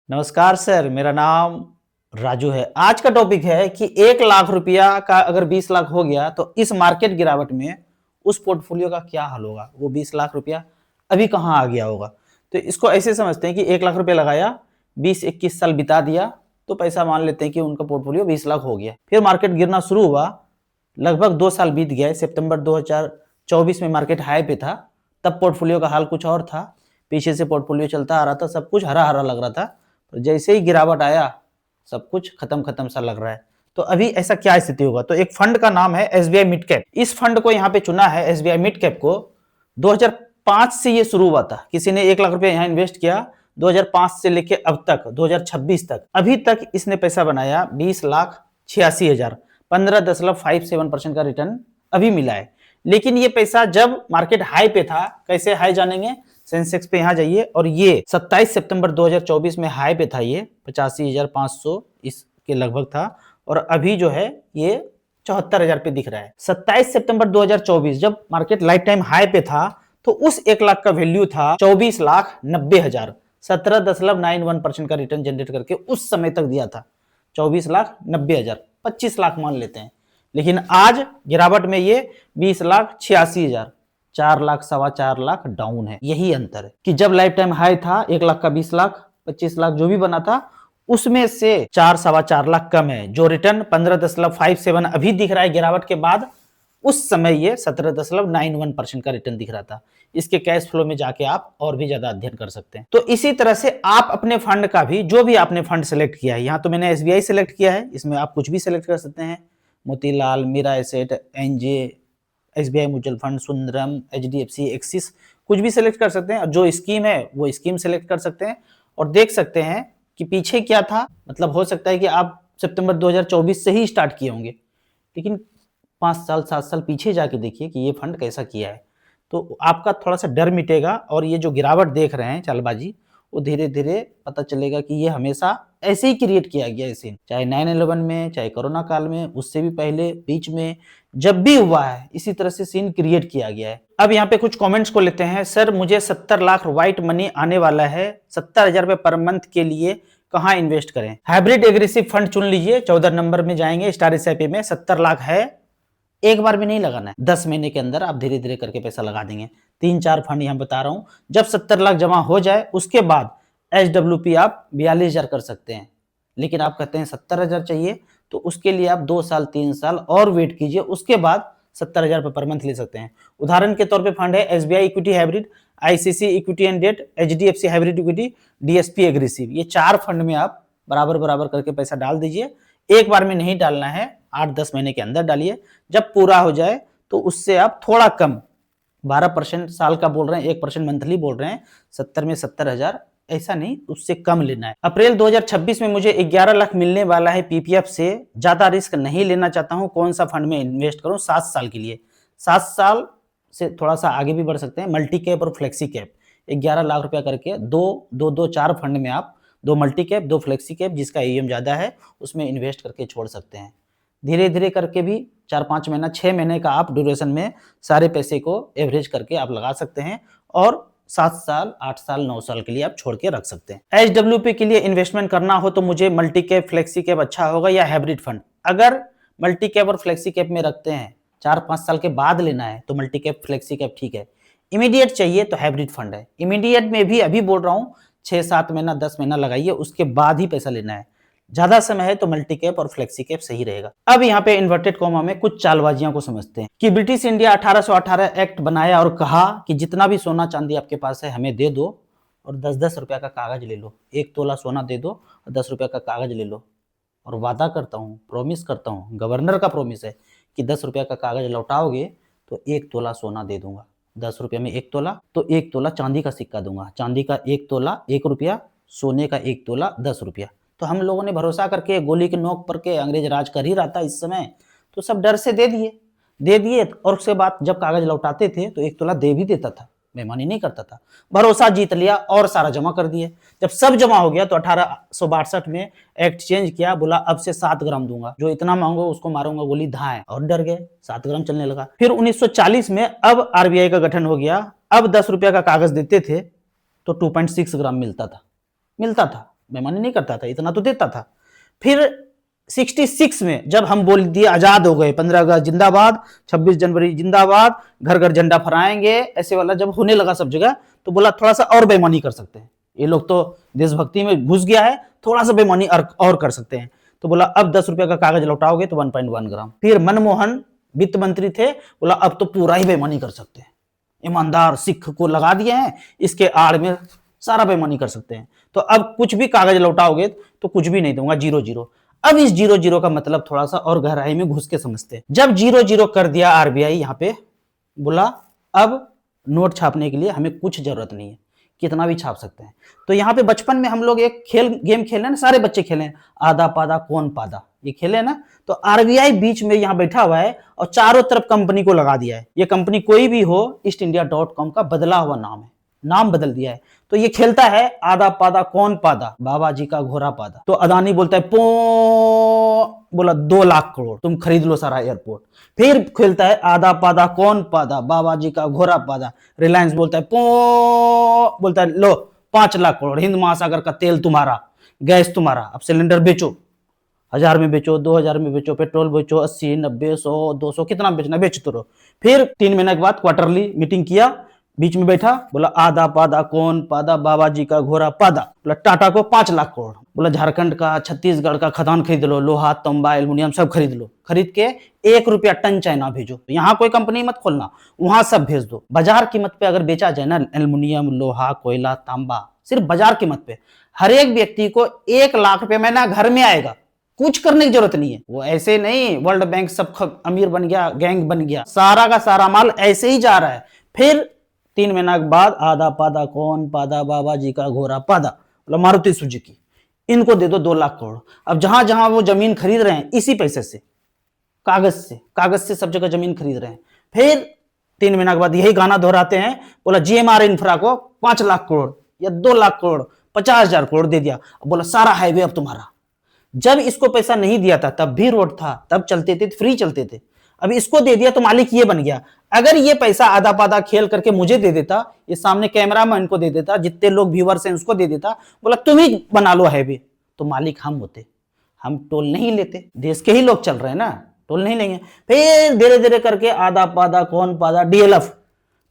नमस्कार सर, मेरा नाम राजू है। आज का टॉपिक है कि 1 लाख रुपया का अगर 20 लाख हो गया तो इस मार्केट गिरावट में उस पोर्टफोलियो का क्या हाल होगा। वो 20 लाख रुपया अभी कहाँ आ गया होगा। तो इसको ऐसे समझते हैं कि 1 लाख रुपया लगाया, 20-21 साल बिता दिया तो पैसा मान लेते हैं कि उनका पोर्टफोलियो 20 लाख हो गया। फिर मार्केट गिरना शुरू हुआ, लगभग 2 साल बीत गए। सितंबर 2024 में मार्केट हाई पे था, तब पोर्टफोलियो का हाल कुछ और था। पीछे से पोर्टफोलियो चलता आ रहा था, सब कुछ हरा हरा लग रहा था। तो जैसे ही गिरावट आया, सब कुछ खत्म खत्म सा लग रहा है। तो अभी ऐसा क्या स्थिति होगा। तो एक फंड का नाम है एसबीआई मिड कैप। इस फंड को यहाँ पे चुना है एसबीआई मिड कैप को। 2005 से ये शुरू हुआ था। किसी ने 1 लाख रुपया यहाँ इन्वेस्ट किया। 2005 से लेके अब तक 2026 तक अभी तक इसने पैसा बनाया 20,86,000। 15.57% का रिटर्न अभी मिला है। लेकिन ये पैसा जब मार्केट हाई पे था, कैसे हाई जानेंगे, सेंसेक्स पे यहां जाइए और ये 27 सितंबर 2024 में हाई पे था, ये 85,500 इसके लगभग था। और अभी जो है ये 74,000 पे दिख रहा है। 27 सितंबर 2024 जब मार्केट लाइफ टाइम हाई पे था तो उस 1 लाख का वैल्यू था 24,90,000। 17.91% का रिटर्न जनरेट करके उस समय तक दिया था। 24,90,000, 25 लाख मान लेते हैं। लेकिन आज गिरावट में ये 20,86,000, 4 लाख, 4.25 लाख डाउन है। यही अंतर है कि जब लाइफ टाइम हाई था 1 लाख का 20 लाख, 25 लाख जो भी बना था, उसमें से 4.25 लाख कम है। जो रिटर्न 15.57 अभी दिख रहा है गिरावट के बाद, उस समय ये 17.91% का रिटर्न दिख रहा था। इसके कैश फ्लो में जाके आप और भी ज्यादा अध्ययन कर सकते हैं। तो इसी तरह से आप अपने फंड का भी, जो भी आपने फंड सेलेक्ट किया है, यहां तो मैंने एसबीआई सेलेक्ट किया है, इसमें आप कुछ भी सेलेक्ट कर सकते हैं। Motilal, Mirae Asset, NJ, SBI mutual fund, Sundaram, HDFC, Axis, कुछ भी सेलेक्ट कर सकते हैं। और जो स्कीम है वो स्कीम सेलेक्ट कर सकते हैं और देख सकते हैं कि पीछे क्या था। मतलब हो सकता है कि आप सितंबर 2024 से ही स्टार्ट किए होंगे, लेकिन 5 साल 7 साल पीछे जाके देखिए कि ये फंड कैसा किया है। तो आपका थोड़ा सा डर मिटेगा और ये जो गिरावट देख रहे हैं चालबाजी, वो धीरे धीरे पता चलेगा कि ये हमेशा ऐसे ही क्रिएट किया गया है सीन। चाहे 9/11 में, चाहे कोरोना काल में, उससे भी पहले, बीच में, जब भी हुआ है इसी तरह से सीन क्रिएट किया गया है। अब यहाँ पे कुछ कमेंट्स को लेते हैं। सर मुझे 70 लाख व्हाइट मनी आने वाला है, 70,000 रुपए पर मंथ के लिए कहाँ इन्वेस्ट करें। हाइब्रिड एग्रेसिव फंड चुन लीजिए। 14 नंबर में जाएंगे, स्टार एसआईपी में 70 लाख है। एक बार भी नहीं लगाना है, 10 महीने के अंदर आप धीरे धीरे करके पैसा लगा देंगे। 3-4 फंड यहां बता रहा हूं। जब 70 लाख जमा हो जाए उसके बाद एचडब्ल्यूपी आप 42,000 कर सकते हैं। लेकिन आप कहते हैं 70,000 चाहिए, तो उसके लिए आप 2 साल 3 साल और वेट कीजिए, उसके बाद 70,000 पर मंथ ले सकते हैं। उदाहरण के तौर पे फंड है SBI equity hybrid, ICC equity and debt, HDFC hybrid equity, DSP aggressive. ये 4 फंड में आप बराबर बराबर करके पैसा डाल दीजिए। एक बार में नहीं डालना है, 8-10 महीने के अंदर डालिए। जब पूरा हो जाए तो उससे आप थोड़ा कम, 12% साल का बोल रहे हैं, 1% मंथली बोल रहे हैं, 70 में 70,000, ऐसा नहीं, उससे कम लेना है। अप्रैल 2026 में मुझे 11 लाख मिलने वाला है पीपीएफ से, ज्यादा रिस्क नहीं लेना चाहता हूं, कौन सा फंड में इन्वेस्ट करूं 7 साल के लिए। 7 साल से थोड़ा सा आगे भी बढ़ सकते हैं। मल्टी कैप और फ्लेक्सी कैप 11 लाख रुपया करके 4 फंड में आप 2 मल्टी कैप, 2 फ्लेक्सी कैप, जिसका एम ज्यादा है उसमें इन्वेस्ट करके छोड़ सकते हैं। धीरे धीरे करके भी 4-5 महीना, 6 महीने का आप ड्यूरेशन में सारे पैसे को एवरेज करके आप लगा सकते हैं और 7 साल, 8 साल, 9 साल के लिए आप छोड़ के रख सकते हैं। एचडब्ल्यूपी के लिए इन्वेस्टमेंट करना हो तो मुझे मल्टी कैप, फ्लेक्सी कैप अच्छा होगा या हाइब्रिड फंड। अगर मल्टी कैप और फ्लेक्सी कैप में रखते हैं, 4-5 साल के बाद लेना है तो मल्टी कैप, फ्लेक्सी कैप ठीक है। इमीडिएट चाहिए तो हाइब्रिड फंड है। इमीडिएट में भी अभी बोल रहा हूं 6-7 महीना, 10 महीना लगाइए, उसके बाद ही पैसा लेना है। ज्यादा समय है तो मल्टी कैप और फ्लेक्सी कैप सही रहेगा। अब यहाँ पे इन्वर्टेड कॉमा में कुछ चालबाजियों को समझते हैं कि ब्रिटिश इंडिया 1818 एक्ट बनाया और कहा कि जितना भी सोना चांदी आपके पास है हमें दे दो और 10-10 रुपया का कागज ले लो। 1 तोला सोना दे दो और 10 रुपया का कागज ले लो, और वादा करता हूँ, प्रॉमिस करता हूँ, गवर्नर का प्रॉमिस है कि 10 रुपया का कागज लौटाओगे तो 1 तोला सोना दे दूंगा। 10 रुपया में 1 तोला, तो 1 तोला चांदी का सिक्का दूंगा। चांदी का 1 तोला 1 रुपया, सोने का 1 तोला 10 रुपया। तो हम लोगों ने भरोसा करके, गोली की नोक पर के, अंग्रेज राज कर ही रहा था इस समय, तो सब डर से दे दिए। और उसके बाद जब कागज लौटाते थे तो 1 तोला दे भी देता था, बेईमानी नहीं करता था। भरोसा जीत लिया और सारा जमा कर दिए। जब सब जमा हो गया तो 1862 में एक्ट चेंज किया, बोला अब से 7 ग्राम दूंगा, जो इतना मांगो उसको मारूंगा गोली, धाए, और डर गए, 7 ग्राम चलने लगा। फिर 1940 में अब आरबीआई का गठन हो गया। अब 10 रुपया का कागज देते थे तो 2.6 ग्राम मिलता था। बेईमानी नहीं करता था, इतना तो देता था। फिर 66 में जब हम बोल दिए आजाद हो गए, 15 अगस्त जिंदाबाद, 26 जनवरी जिंदाबाद, घर घर झंडा फहराएंगे, ऐसे वाला जब होने लगा सब जगह, तो बोला थोड़ा सा और बेईमानी कर सकते हैं, ये लोग तो देशभक्ति में घुस गया है, थोड़ा सा बेईमानी और कर सकते हैं। तो बोला अब 10 रुपए का कागज लौटाओगे तो 1.1 ग्राम। फिर मनमोहन वित्त मंत्री थे, बोला अब तो पूरा ही बेईमानी कर सकते हैं, ईमानदार सिख को लगा दिए हैं, इसके आड़ में सारा बेईमानी कर सकते हैं, तो अब कुछ भी कागज लौटाओगे तो कुछ भी नहीं दूंगा, 0-0। अब इस 0-0 का मतलब थोड़ा सा और गहराई में घुस के समझते हैं। जब 0-0 कर दिया आरबीआई, यहाँ पे बोला अब नोट छापने के लिए हमें कुछ जरूरत नहीं है, कितना भी छाप सकते हैं। तो यहाँ पे बचपन में हम लोग एक गेम खेले ना, सारे बच्चे खेले, आधा पादा कौन पादा, ये खेले ना। तो आरबीआई बीच में यहाँ बैठा हुआ है और चारों तरफ कंपनी को लगा दिया है। ये कंपनी कोई भी हो, ईस्टइंडिया.com का बदला हुआ नाम है, नाम बदल दिया है। तो ये खेलता है आधा पादा कौन पादा, बाबा जी का घोड़ा पादा। तो अदानी बोलता है पो, बोला 2 लाख करोड़ तुम खरीद लो सारा एयरपोर्ट। फिर खेलता है आधा पादा कौन पादा, बाबा जी का घोड़ा पादा। रिलायंस बोलता है पो, बोलता है लो 5 लाख करोड़, हिंद महासागर का तेल तुम्हारा, गैस तुम्हारा, अब सिलेंडर बेचो, 1000 में बेचो, 2000 में बेचो, पेट्रोल बेचो, 80, 90, 100, 200 कितना बेचना बेचते रहो। फिर 3 महीने के बाद क्वार्टरली मीटिंग किया, बीच में बैठा, बोला आधा पादा कौन पादा, बाबा जी का घोड़ा पादा। बोला टाटा को 5 लाख करोड़, बोला झारखंड का, छत्तीसगढ़ का खदान खरीद लो, लोहा तांबा एल्युमिनियम सब खरीद लो, खरीद के 1 रुपया टन चाइना भेजो, यहाँ कोई कंपनी मत खोलना, वहां सब भेज दो। बाजार कीमत पे अगर बेचा जाए ना एल्युमिनियम, लोहा, कोयला, तांबा, सिर्फ बाजार कीमत पे हर एक व्यक्ति को 1 लाख रुपया महीना घर में आएगा, कुछ करने की जरूरत नहीं है। वो ऐसे नहीं वर्ल्ड बैंक सब अमीर बन गया, गैंग बन गया, सारा का सारा माल ऐसे ही जा रहा है। फिर 3 महीना के बाद आधा पादा कौन पादा, बाबा जी का घोड़ा पादा, बोला मारुति सुजुकी, इनको दे दो 2 लाख करोड़। अब जहां जहां वो जमीन खरीद रहे हैं इसी पैसे से, कागज से सब जगह जमीन खरीद रहे हैं। फिर 3 महीना के बाद यही गाना दोहराते हैं, बोला जीएमआर इंफ्रा को 5 लाख करोड़ या 2 लाख करोड़, 50,000 करोड़ दे दिया, बोला सारा हाईवे अब तुम्हारा। जब इसको पैसा नहीं दिया था तब भी रोड था, तब चलते थे, फ्री चलते थे। अब इसको दे दिया तो मालिक ये बन गया। अगर ये पैसा आधा पादा खेल करके मुझे दे देता, ये सामने कैमरा मैन को दे देता, जितने लोग व्यूअर्स हैं उसको दे देता, बोला तुम ही बना लो हाईवे, तो मालिक हम होते, हम टोल नहीं लेते, देश के ही लोग चल रहे हैं ना, टोल नहीं लेंगे। फिर धीरे धीरे करके आधा पादा कौन पादा,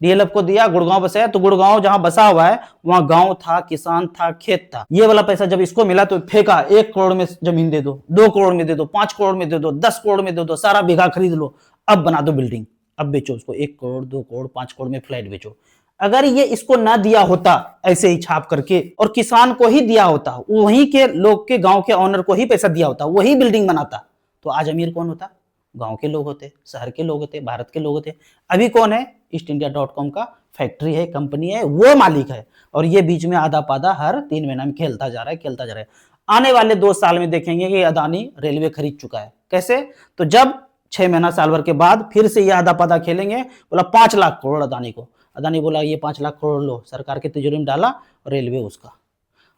डीएलएफ को दिया, गुड़गांव बसाया, तो गुड़गांव जहां बसा हुआ है वहां गांव था, किसान था, खेत था। ये वाला पैसा जब इसको मिला तो फेंका, 1 करोड़ में जमीन दे दो, 2 करोड़ में दे दो, 5 करोड़ में दे दो, 10 करोड़ में दे दो, सारा बीघा खरीद लो, अब बना दो बिल्डिंग, अब बेचो उसको 1 करोड़, 2 करोड़, 5 करोड़ में फ्लैट बेचो। अगर ये इसको ना दिया होता ऐसे ही छाप करके और किसान को ही दिया होता, वहीं के लोग के गांव के ऑनर को ही पैसा दिया होता, वही बिल्डिंग बनाता, तो आज अमीर कौन होता? गांव के लोग होते, शहर के लोग होते, भारत के लोग होते। अभी कौन है? ईस्टइंडिया.com का फैक्ट्री है, कंपनी है, वो मालिक है। और ये बीच में आधा पादा हर 3 महीना में खेलता जा रहा है। आने वाले 2 साल में देखेंगे कि अदानी रेलवे खरीद चुका है। कैसे? तो जब 6 महीना साल भर के बाद फिर से ये आधा पादा खेलेंगे, बोला 5 लाख करोड़ अदानी को। अदानी बोला ये 5 लाख करोड़ लो, सरकार के तिजोरी में डाला, रेलवे उसका।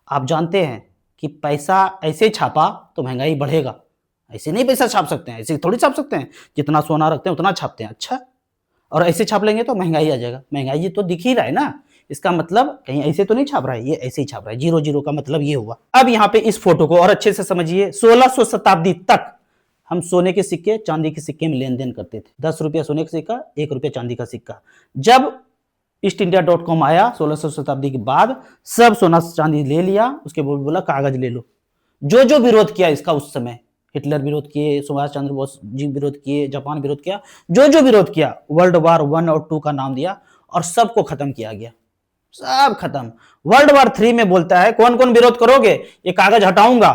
आप जानते हैं कि पैसा ऐसे छापा तो महंगाई बढ़ेगा, ऐसे नहीं पैसा छाप सकते हैं, ऐसे थोड़ी छाप सकते हैं, जितना सोना रखते हैं उतना छापते हैं। अच्छा, और ऐसे छाप लेंगे तो महंगाई आ जाएगा। महंगाई तो दिख ही रहा है ना, इसका मतलब कहीं ऐसे तो नहीं छाप रहा है, ये ऐसे ही छाप रहा है। 0-0 का मतलब ये हुआ। अब यहाँ पे इस फोटो को और अच्छे से समझिए। 1600 शताब्दी तक हम सोने के सिक्के, चांदी के सिक्के में लेन देन करते थे। 10 रुपया सोने का सिक्का, 1 रुपया चांदी का सिक्का। जब ईस्टइंडिया.com आया 1600 शताब्दी के बाद, सब सोना चांदी ले लिया, उसके बोला कागज ले लो। जो जो विरोध किया इसका उस समय, हिटलर विरोध किए, सुभाष चंद्र बोस जी विरोध किए, जापान विरोध किया, जो जो विरोध किया, वर्ल्ड वार 1 और 2 का नाम दिया और सबको खत्म किया गया, सब खत्म। वर्ल्ड वार 3 में बोलता है कौन कौन विरोध करोगे, ये कागज हटाऊंगा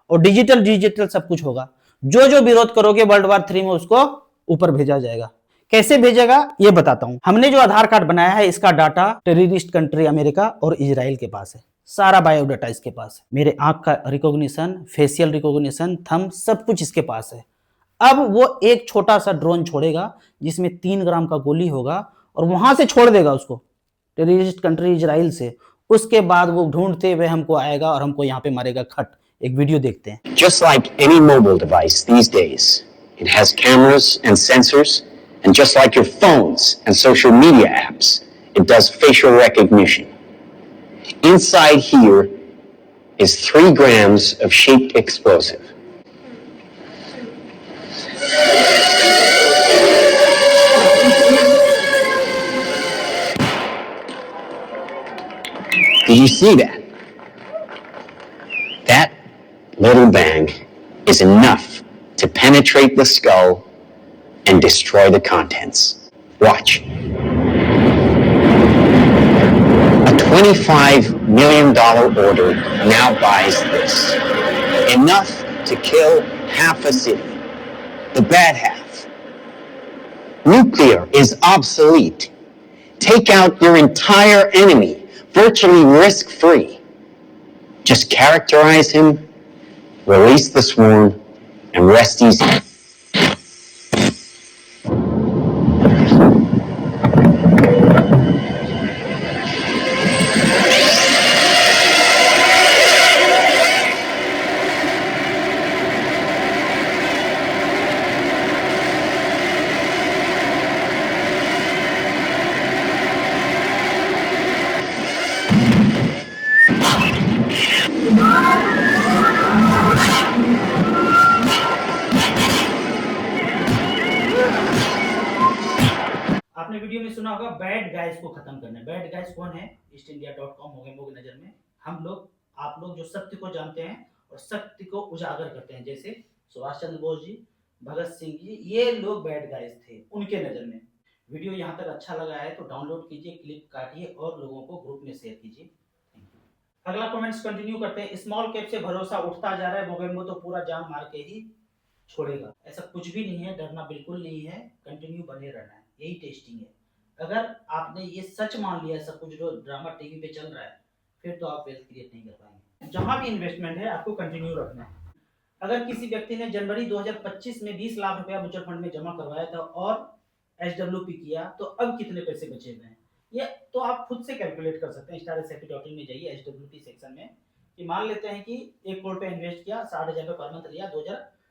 और डिजिटल सब कुछ होगा। जो जो विरोध करोगे वर्ल्ड वार 3 में उसको ऊपर भेजा जाएगा। कैसे भेजेगा ये बताता हूं। हमने जो आधार कार्ड बनाया है इसका डाटा टेररिस्ट कंट्री अमेरिका और इजराइल के पास है, सारा बायोडाटा इसके पास है। मेरे आंख का रिकॉग्निशन, फेशियल रिकॉग्निशन, थंब, सब कुछ इसके पास है। अब वो एक छोटा सा ड्रोन छोड़ेगा जिसमें 3 ग्राम का गोली होगा और वहां से छोड़ देगा उसको, टेररिस्ट कंट्री इजराइल से। उसके बाद वो ढूंढते हुए हमको आएगा और हमको यहाँ पे मारेगा खट। एक वीडियो देखते हैं। Just like any mobile device these days, it has cameras and sensors, and just like your phones and social media apps, it does facial recognition. Inside here is 3 grams of shaped explosive. Did you see that? That little bang is enough to penetrate the skull and destroy the contents. Watch. A $25 million order now buys this. Enough to kill half a city. The bad half. Nuclear is obsolete. Take out your entire enemy, virtually risk-free. Just characterize him, release the swarm, and rest easy. आपने video में सुना होगा bad guys को खत्म करना। Bad guys कौन है? ईस्टइंडिया.com मोगेम्बो की नजर में हम लोग, आप लोग जो सत्य को जानते हैं और सत्य को उजागर करते हैं, जैसे सुभाष चंद्र बोस जी, भगत सिंह जी, ये लोग बैड गाइस थे उनके नजर में। वीडियो यहाँ तक अच्छा लगा है तो डाउनलोड कीजिए, क्लिप काटिए और लोगों को ग्रुप में शेयर कीजिए। Thank you. अगला कमेंट्स कंटिन्यू करते हैं। स्मॉल कैप से भरोसा उठता जा रहा है, मोगेम्बो तो पूरा जान मार के ही छोड़ेगा। ऐसा कुछ भी नहीं है, डरना बिल्कुल नहीं है, कंटिन्यू बने रहना है, यही टेस्टिंग है। अगर आपने ये सच मान लिया, सब कुछ जो ड्रामा टीवी पे चल रहा है, फिर तो आप वेल्थ क्रिएट नहीं कर पाएंगे। जहां भी इन्वेस्टमेंट है आपको कंटिन्यू रखना है। अगर किसी व्यक्ति ने जनवरी 2025 में 20 लाख रुपया म्यूचुअल फंड में जमा करवाया था और एचडब्ल्यूपी किया, तो अब कितने पैसे बचे हुए हैं, ये तो आप खुद से कैलकुलेट कर सकते हैं। StarSFP.in में जाइए, एचडब्ल्यूपी सेक्शन में, कि मान लेते हैं कि 1 करोड़ पे इन्वेस्ट किया, 60,000 पर मंथ लिया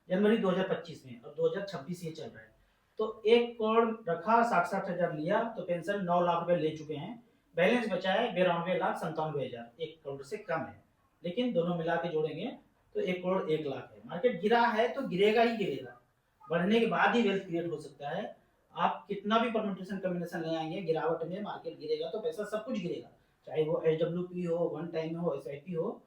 जनवरी 2025 में, और 2026 ये चल रहा है, तो 1 करोड़ रखा, 60,000 लिया, तो पेंशन 9 लाख रुपए ले चुके हैं, बैलेंस बचा है 92,97,000, 1 करोड़ से कम है। लेकिन दोनों मिला के जोड़ेंगे तो 1 करोड़ 1 लाख है। मार्केट गिरा है तो गिरेगा ही गिरेगा, बढ़ने के बाद ही वेल्थ क्रिएट हो सकता है। आप कितना भी परम्यूटेशन कॉम्बिनेशन ले आएंगे, गिरावट में मार्केट गिरेगा तो पैसा सब कुछ गिरेगा, चाहे वो एचडब्ल्यूपी हो, वन टाइम हो, एसआईपी हो,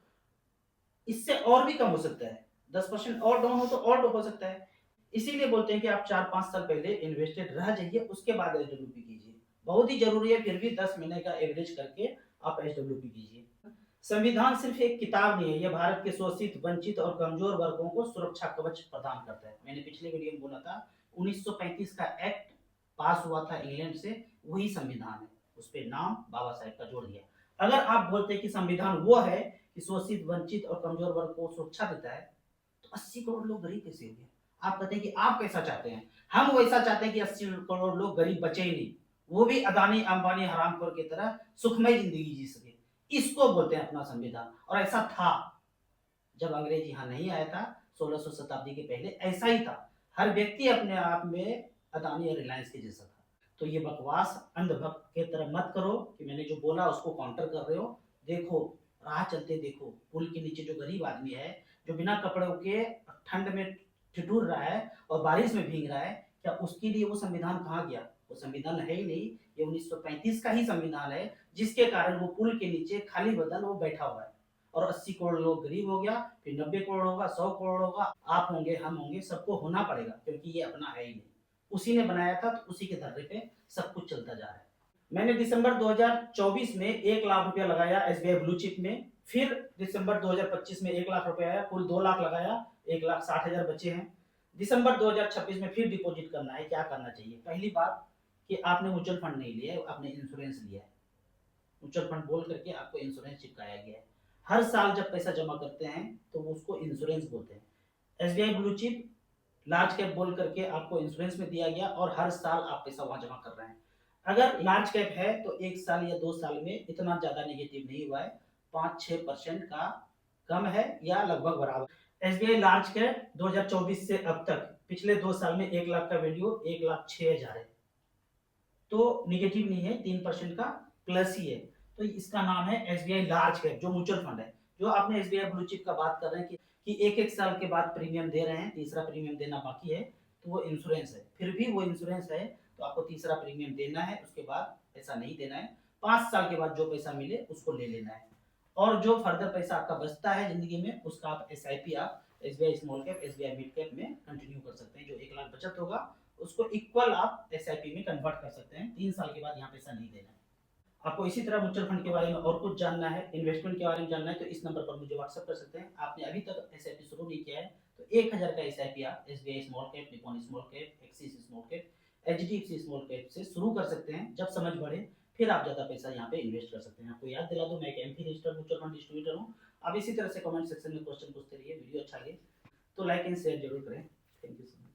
इससे और भी कम हो सकता है। 10% और डाउन हो तो और हो सकता है। इसीलिए बोलते हैं कि आप 4-5 साल पहले इन्वेस्टेड रह जाइए, उसके बाद एचडब्ल्यूपी कीजिए। बहुत ही जरूरी है, फिर भी 10 महीने का एवरेज करके आप एचडब्ल्यूपी कीजिए। संविधान सिर्फ एक किताब नहीं है, यह भारत के शोषित, वंचित और कमजोर वर्गों को सुरक्षा कवच प्रदान करता है। मैंने पिछले वीडियो में बोला था 1935 का एक्ट पास हुआ था इंग्लैंड से, वही संविधान है, उस पर नाम बाबा साहेब का जोड़ दिया। अगर आप बोलते हैं कि संविधान वो है कि शोषित, वंचित और कमजोर वर्ग को सुरक्षा देता है, तो 80 करोड़ लोग गरीब कैसे हो गए? आप कहते हैं कि आप कैसा चाहते हैं, हम वैसा चाहते हैं कि 80 करोड़ लोग गरीब बचे ही नहीं, वो भी अदानी अंबानी हरामखोर की तरह सुखमय जिंदगी जी सके। इसको बोलते हैं अपना संविधान। और ऐसा था जब अंग्रेज यहाँ नहीं आया था, 1600 शताब्दी के पहले ऐसा ही था। हर व्यक्ति अपने आप में अदानी या रिलायंस के जैसा था। तो ये बकवास अंधभक्त के तरह मत करो कि मैंने जो बोला उसको काउंटर कर रहे हो। देखो, राह चलते देखो, पुल के नीचे जो गरीब आदमी है, जो बिना कपड़ों के ठंड में ठिठुर रहा है और बारिश में भीग रहा है, क्या उसके लिए वो संविधान कहाँ गया? वो संविधान है ही नहीं, ये 1935 का ही संविधान है, जिसके कारण वो पुल के नीचे खाली बदन वो बैठा हुआ है। और 80 करोड़ लोग गरीब हो गया, फिर 90 करोड़ होगा, 100 करोड़ होगा, आप होंगे, हम होंगे, सबको होना पड़ेगा, क्योंकि ये अपना है ही नहीं। उसी ने बनाया था, तो उसी के धर्रे पे सब कुछ चलता जा रहा है। मैंने दिसंबर 2024 में 1 लाख रुपया लगाया एसबीआई ब्लू चिप में, फिर दिसंबर 2025 में 1 लाख रुपया आया, कुल 2 लाख लगाया, 1,60,000 बचे हैं। दिसंबर 2026 में फिर डिपॉजिट करना है। क्या करना चाहिए? पहली बात कि आपने म्यूचुअल फंड नहीं लिया है, आपने इंश्योरेंस लिया है। म्यूचुअल फंड बोल करके आपको इंश्योरेंस चिपकाया गया है। हर साल जब पैसा जमा करते हैं तो वो उसको इंश्योरेंस बोलते हैं। SBI blue chip large cap बोल करके आपको इंश्योरेंस में दिया गया और हर साल आप पैसा वहां जमा कर रहे हैं। अगर लार्ज कैप है तो 1 साल या 2 साल में इतना ज्यादा नेगेटिव नहीं हुआ है, 5-6% का कम है या लगभग बराबर। एसबीआई लार्ज कैप 2024 से अब तक पिछले 2 साल में 1 लाख का वैल्यू 1,06,000 है, तो नेगेटिव नहीं है, 3% का प्लस ही है। तो इसका नाम है एसबीआई लार्ज कैप, जो म्यूचुअल फंड है। जो आपने एसबीआई ब्लू चिप का बात कर रहे हैं कि एक एक साल के बाद प्रीमियम दे रहे हैं, तीसरा प्रीमियम देना बाकी है, तो वो इंश्योरेंस है। फिर भी वो इंश्योरेंस है तो आपको तीसरा प्रीमियम देना है, उसके बाद पैसा नहीं देना है। 5 साल के बाद जो पैसा मिले उसको ले लेना है, और जो फर्दर पैसा आपका बचता है जिंदगी में उसका आप एसआईपी आप SBI small cap, SBI mid cap में कंटिन्यू कर सकते हैं। जो 1 लाख बचत होगा उसको इक्वल आप एसआईपी में कन्वर्ट कर सकते हैं। 3 साल के बाद यहाँ पैसा नहीं देना है। आपको इसी तरह म्यूचुअल फंड के बारे में और कुछ जानना है, इन्वेस्टमेंट के बारे में जानना है, तो इस नंबर पर मुझे व्हाट्सएप कर सकते हैं। आपने अभी तक एसआईपी शुरू नहीं किया है तो 1000 का एसआईपी आप SBI small cap, Nippon small cap, axis small cap, HDFC small cap से शुरू कर सकते हैं। जब समझ बढ़े फिर आप ज्यादा पैसा यहाँ पे इन्वेस्ट कर सकते हैं। आपको याद दिला दूं, मैं एक MP registered mutual fund distributor हूँ। आप इसी तरह से कमेंट सेक्शन में क्वेश्चन पूछते रहिए। वीडियो अच्छा लगे तो लाइक एंड शेयर जरूर करें। Thank you so much.